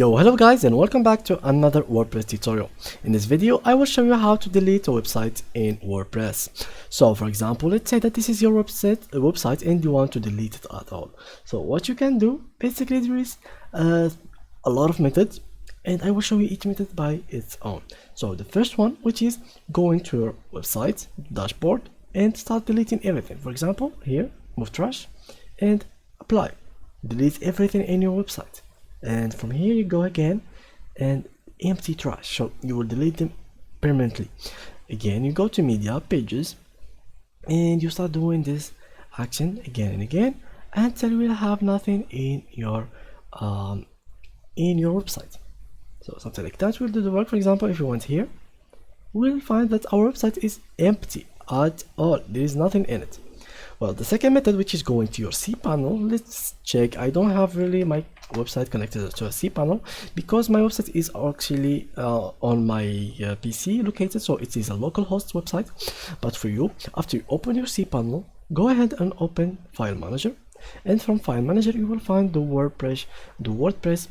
Yo, hello guys, and welcome back to another WordPress tutorial. In this video I will show you how to delete a website in WordPress. So for example, let's say that this is your website and you want to delete it at all. So what you can do, basically there is a lot of methods, and I will show you each method by its own. So the first one, which is going to your website dashboard and start deleting everything. For example, here, move trash and apply. Delete everything in your website. And from here you go again and empty trash, so you will delete them permanently. Again, you go to media pages and you start doing this action again and again until you will have nothing in your website. So something like that will do the work. For example, if you went here, we'll find that our website is empty at all. There is nothing in it. Well, the second method, which is going to your cPanel, let's check. I don't have really my website connected to a cPanel because my website is actually on my PC located, so it is a local host website. But for you, after you open your cPanel, go ahead and open File Manager, and from File Manager you will find the WordPress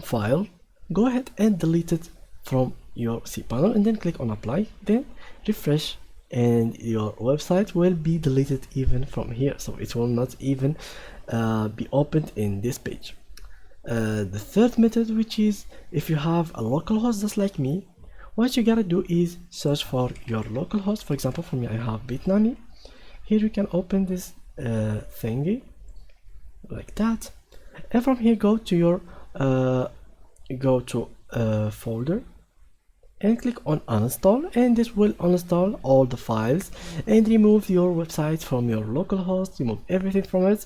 file. Go ahead and delete it from your cPanel and then click on Apply, then refresh, and your website will be deleted even from here, so it will not even be opened in this page. The third method, which is if you have a local host just like me, what you gotta do is search for your local host. For example, for me I have Bitnami. Here you can open this thingy like that, and from here go to your folder and click on uninstall, and this will uninstall all the files and remove your website from your local host, remove everything from it.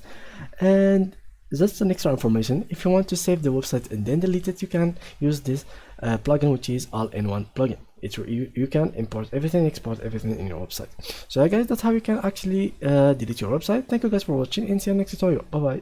And just an extra information, if you want to save the website and then delete it, you can use this plugin, which is all-in-one plugin. You can import everything, export everything in your website. So yeah guys, that's how you can actually delete your website. Thank you guys for watching, and see you next tutorial. Bye bye.